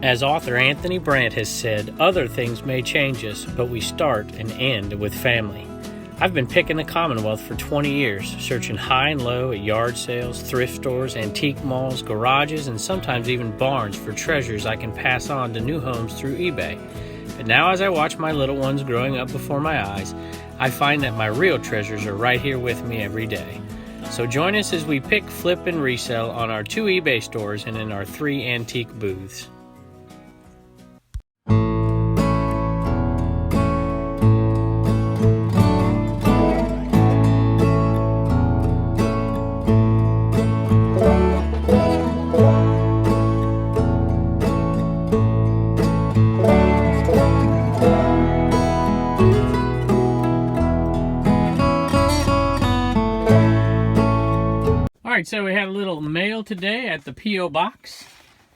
As author Anthony Brandt has said, other things may change us, but we start and end with family. I've been picking the Commonwealth for 20 years, searching high and low at yard sales, thrift stores, antique malls, garages, and sometimes even barns for treasures I can pass on to new homes through eBay. But now as I watch my little ones growing up before my eyes, I find that my real treasures are right here with me every day. So join us as we pick, flip, and resell on our 2 eBay stores and in our 3 antique booths. Alright, so we had a little mail today at the P.O. Box,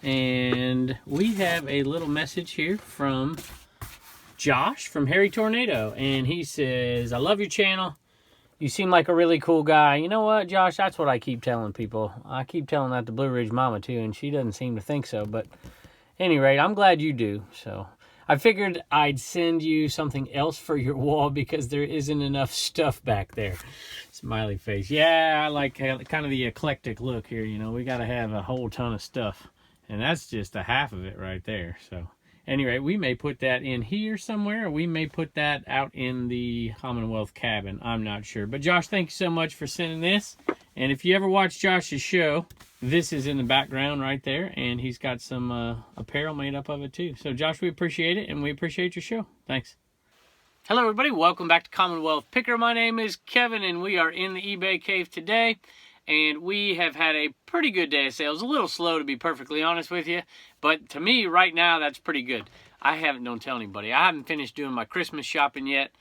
and we have a little message here from Josh from Harry Tornado, and he says, I love your channel. You seem like a really cool guy. You know what, Josh? That's what I keep telling people. I keep telling that to Blue Ridge Mama, too, and she doesn't seem to think so, but at any rate, I'm glad you do, so I figured I'd send you something else for your wall because there isn't enough stuff back there. Smiley face. Yeah, I like kind of the eclectic look here. You know, we got to have a whole ton of stuff. And that's just a half of it right there. So, anyway, we may put that in here somewhere, or we may put that out in the Commonwealth cabin. I'm not sure. But, Josh, thank you so much for sending this. And if you ever watch Josh's show, this is in the background right there. And he's got some apparel made up of it, too. So, Josh, we appreciate it, and we appreciate your show. Thanks. Hello, everybody. Welcome back to Commonwealth Picker. My name is Kevin, and we are in the eBay cave today. And we have had a pretty good day of sales. A little slow, to be perfectly honest with you. But to me, right now, that's pretty good. Don't tell anybody. I haven't finished doing my Christmas shopping yet.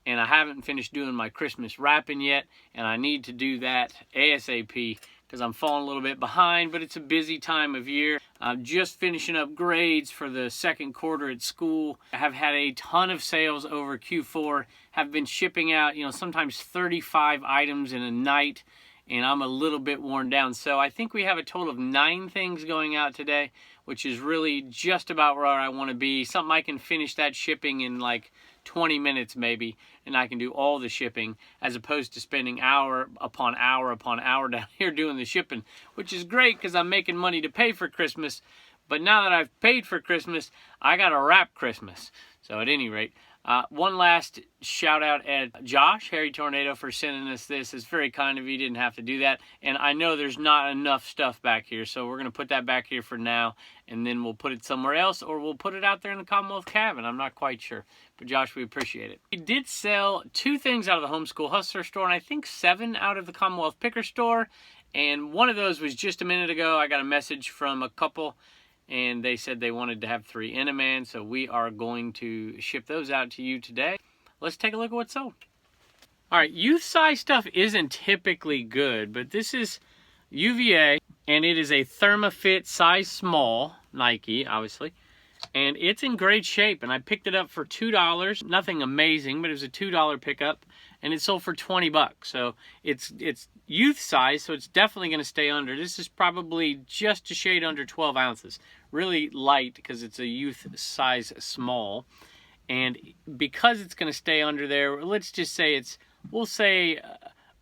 And I haven't finished doing my Christmas wrapping yet. And I need to do that ASAP because I'm falling a little bit behind. But it's a busy time of year. I'm just finishing up grades for the second quarter at school. I have had a ton of sales over Q4. Have been shipping out, sometimes 35 items in a night. And I'm a little bit worn down. So I think we have a total of 9 things going out today, which is really just about where I want to be. Something I can finish that shipping in like 20 minutes maybe, and I can do all the shipping as opposed to spending hour upon hour upon hour down here doing the shipping, which is great because I'm making money to pay for Christmas. But now that I've paid for Christmas, I got to wrap Christmas. So at any rate, one last shout out at Josh, Harry Tornado, for sending us this. It's very kind of you. Didn't have to do that. And I know there's not enough stuff back here, so we're going to put that back here for now, and then we'll put it somewhere else, or we'll put it out there in the Commonwealth cabin. I'm not quite sure. But Josh, we appreciate it. We did sell 2 things out of the Homeschool Hustler store, and I think 7 out of the Commonwealth Picker store. And one of those was just a minute ago. I got a message from a couple, and they said they wanted to have 3 Eneman, so we are going to ship those out to you today. Let's take a look at what's sold. All right, youth size stuff isn't typically good, but this is UVA, and it is a ThermaFit size small, Nike, obviously, and it's in great shape, and I picked it up for $2. Nothing amazing, but it was a $2 pickup, and it sold for 20 bucks. So it's youth size, so it's definitely going to stay under. This is probably just a shade under 12 ounces. Really light because it's a youth size small. And because it's going to stay under there, let's just say we'll say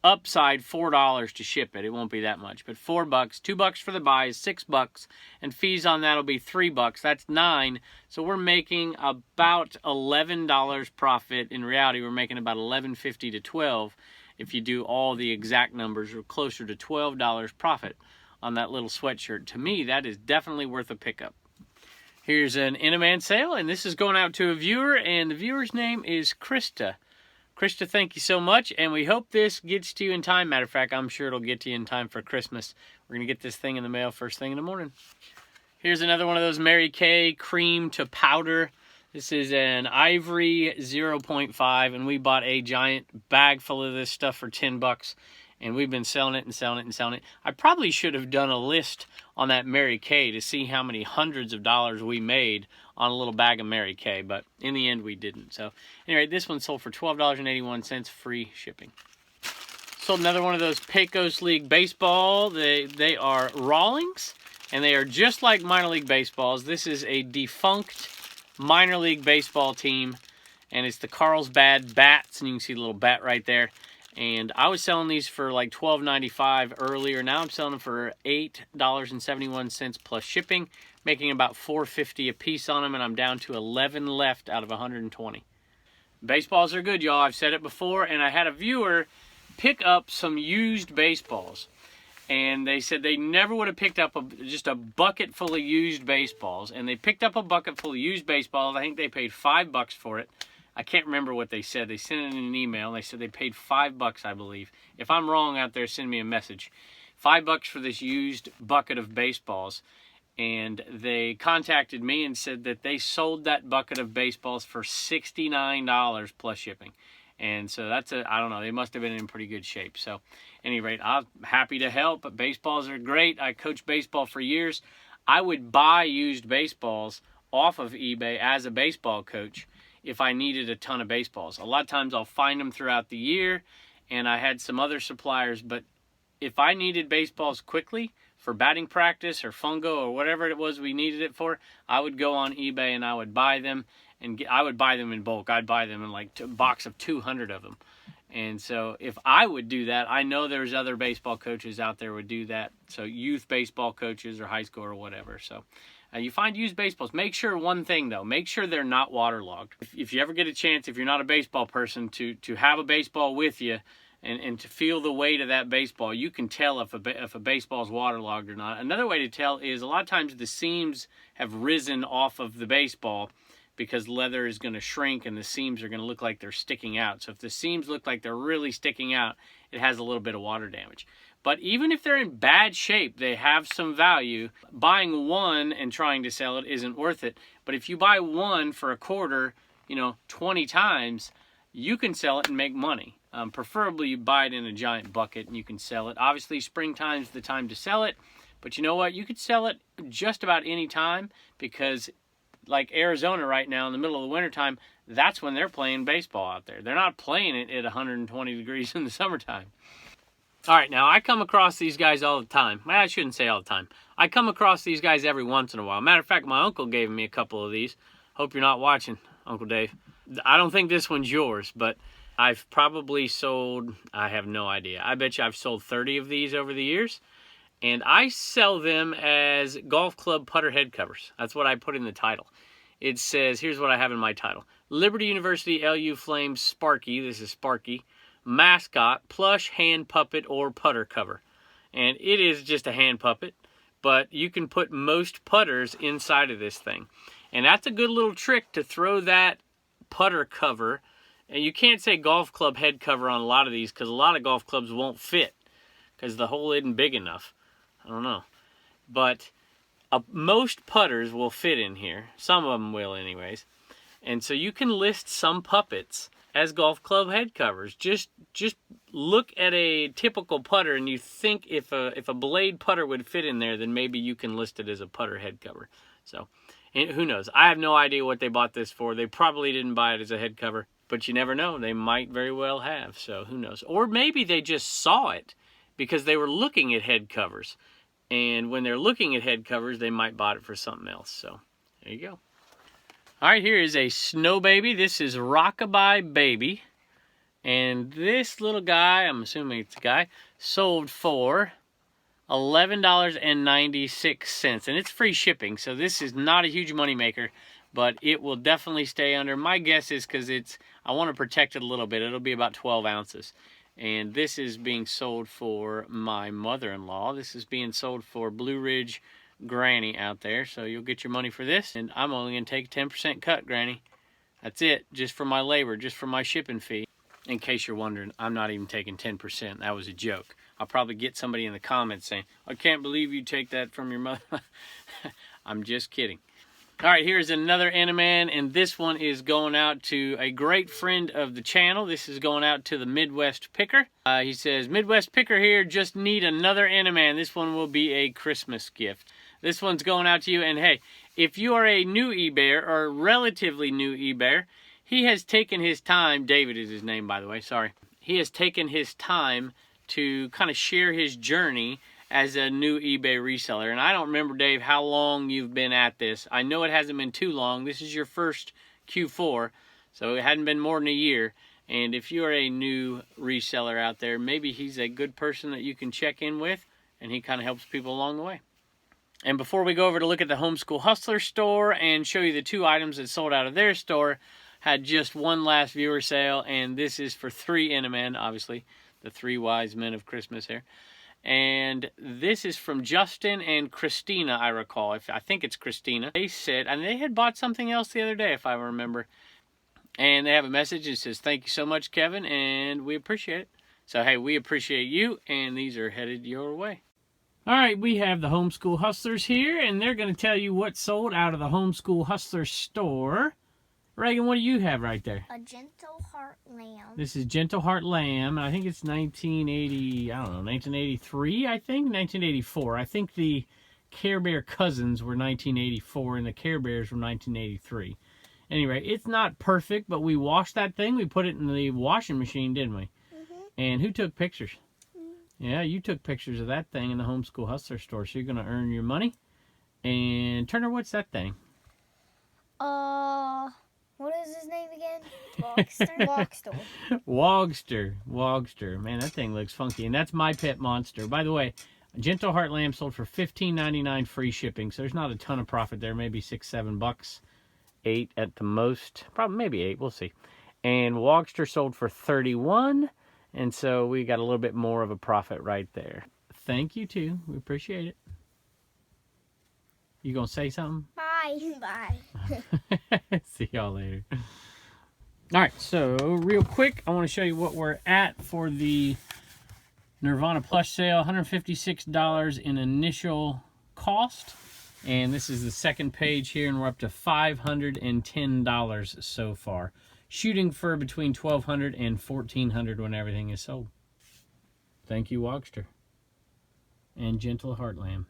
upside $4 to ship it. It won't be that much, but $4, $2 for the buy is $6, and fees on that will be $3. That's $9. So we're making about $11 profit. In reality, we're making about $11.50 to $12. If you do all the exact numbers, we're closer to $12 profit on that little sweatshirt. To me, that is definitely worth a pickup. Here's an Eneman sale, and this is going out to a viewer, and the viewer's name is Krista. Krista, thank you so much, and we hope this gets to you in time. Matter of fact, I'm sure it'll get to you in time for Christmas. We're going to get this thing in the mail first thing in the morning. Here's another one of those Mary Kay cream to powder. This is an Ivory 0.5, and we bought a giant bag full of this stuff for 10 bucks. And we've been selling it and selling it and selling it. I probably should have done a list on that Mary Kay to see how many hundreds of dollars we made on a little bag of Mary Kay, but in the end we didn't. So anyway, this one sold for $12.81, free shipping. Sold another one of those Pecos League baseball. They are Rawlings, and they are just like minor league baseballs. This is a defunct minor league baseball team, and it's the Carlsbad bats, and you can see the little bat right there. And I was selling these for like $12.95 earlier. Now I'm selling them for $8.71 plus shipping, making about $4.50 a piece on them, and I'm down to 11 left out of 120. Baseballs are good, y'all. I've said it before, and I had a viewer pick up some used baseballs, and they said they never would have picked up just a bucket full of used baseballs, and they picked up a bucket full of used baseballs. I think they paid $5 for it. I can't remember what they said. They sent it in an email, and they said they paid $5, I believe. If I'm wrong out there, send me a message. $5 for this used bucket of baseballs. And they contacted me and said that they sold that bucket of baseballs for $69 plus shipping. And so that's I don't know, they must have been in pretty good shape. So, at any rate, I'm happy to help. But baseballs are great. I coached baseball for years. I would buy used baseballs off of eBay as a baseball coach if I needed a ton of baseballs. A lot of times I'll find them throughout the year, and I had some other suppliers. But if I needed baseballs quickly, for batting practice or fungo or whatever it was we needed it for, I would go on eBay and I would buy them, and I would buy them in bulk. I'd buy them in like a box of 200 of them. And so if I would do that, I know there's other baseball coaches out there would do that. So youth baseball coaches or high school or whatever. So you find used baseballs. Make sure one thing though, make sure they're not waterlogged. If you ever get a chance, if you're not a baseball person, to have a baseball with you, and to feel the weight of that baseball, you can tell if a baseball's waterlogged or not. Another way to tell is a lot of times the seams have risen off of the baseball because leather is going to shrink and the seams are going to look like they're sticking out. So if the seams look like they're really sticking out, it has a little bit of water damage. But even if they're in bad shape, they have some value. Buying one and trying to sell it isn't worth it. But if you buy one for a quarter, 20 times, you can sell it and make money. Preferably you buy it in a giant bucket and you can sell it. Obviously, springtime's the time to sell it. But you know what? You could sell it just about any time, because like Arizona right now in the middle of the wintertime, that's when they're playing baseball out there. They're not playing it at 120 degrees in the summertime. All right, now I come across these guys all the time. Well, I shouldn't say all the time. I come across these guys every once in a while. Matter of fact, my uncle gave me a couple of these. Hope you're not watching, Uncle Dave. I don't think this one's yours, but I've probably sold, I have no idea. I bet you I've sold 30 of these over the years. And I sell them as golf club putter head covers. That's what I put in the title. It says, here's what I have in my title. Liberty University LU Flames Sparky, this is Sparky, mascot, plush hand puppet or putter cover. And it is just a hand puppet, but you can put most putters inside of this thing. And that's a good little trick to throw that putter cover. And you can't say golf club head cover on a lot of these because a lot of golf clubs won't fit because the hole isn't big enough. I don't know. But most putters will fit in here. Some of them will anyways. And so you can list some puppets as golf club head covers. Just look at a typical putter and you think if a blade putter would fit in there, then maybe you can list it as a putter head cover. So who knows? I have no idea what they bought this for. They probably didn't buy it as a head cover. But you never know. They might very well have. So who knows? Or maybe they just saw it because they were looking at head covers. And when they're looking at head covers, they might buy it for something else. So there you go. All right, here is a Snow Baby. This is Rockabye Baby. And this little guy, I'm assuming it's a guy, sold for $11.96. And it's free shipping. So this is not a huge moneymaker. But it will definitely stay under. My guess is because I want to protect it a little bit. It'll be about 12 ounces. And this is being sold for my mother-in-law. This is being sold for Blue Ridge Granny out there. So you'll get your money for this. And I'm only going to take a 10% cut, Granny. That's it. Just for my labor. Just for my shipping fee. In case you're wondering, I'm not even taking 10%. That was a joke. I'll probably get somebody in the comments saying, I can't believe you take that from your mother. I'm just kidding. All right, here's another Eneman, and this one is going out to a great friend of the channel. This is going out to the Midwest Picker. He says, Midwest Picker here, just need another Eneman. This one will be a Christmas gift. This one's going out to you, and hey, if you are a new eBayer or a relatively new eBayer, he has taken his time, David is his name by the way, sorry. He has taken his time to kind of share his journey as a new eBay reseller. And I don't remember, Dave, how long you've been at this. I know it hasn't been too long. This is your first Q4, so it hadn't been more than a year. And if you're a new reseller out there, maybe he's a good person that you can check in with, and he kind of helps people along the way. And before we go over to look at the Homeschool Hustler store and show you the 2 items that sold out of their store, had just one last viewer sale, and this is for 3 Eneman, obviously, the 3 wise men of Christmas here. And this is from Justin and Christina, I recall. I think it's Christina. They said, and they had bought something else the other day, if I remember. And they have a message that says, "Thank you so much, Kevin, and we appreciate it." So, hey, we appreciate you, and these are headed your way. All right, we have the Homeschool Hustlers here, and they're going to tell you what sold out of the Homeschool Hustler store. Reagan, what do you have right there? A Gentle Heart Lamb. This is Gentle Heart Lamb. I think it's 1980, I don't know, 1983, I think? 1984. I think the Care Bear cousins were 1984, and the Care Bears were 1983. Anyway, it's not perfect, but we washed that thing. We put it in the washing machine, didn't we? Mm-hmm. And who took pictures? Yeah, you took pictures of that thing in the Homeschool Hustler store, so you're going to earn your money. And Turner, what's that thing? What is his name again? Wogster? Wogster. Man, that thing looks funky. And that's my pet monster. By the way, Gentle Heart Lamb sold for $15.99 free shipping, so there's not a ton of profit there. Maybe $6-7. 8 at the most. Probably maybe 8. We'll see. And Wogster sold for $31. And so we got a little bit more of a profit right there. Thank you, too. We appreciate it. You going to say something? Bye. See y'all later. All right, so real quick, I want to show you what we're at for the Nirvana plush sale. $156 in initial cost. And this is the second page here, and we're up to $510 so far. Shooting for between $1,200 and $1,400 when everything is sold. Thank you, Wogster. And Gentle Heart Lamb.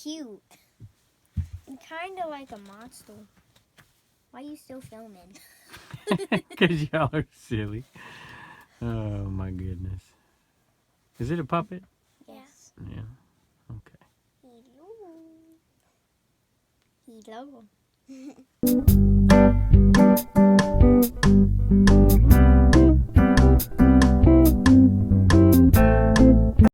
cute. And kind of like a monster. Why are you still filming? Because y'all are silly. Oh, my goodness. Is it a puppet? Yes. Yeah. Okay. Hello. Hello.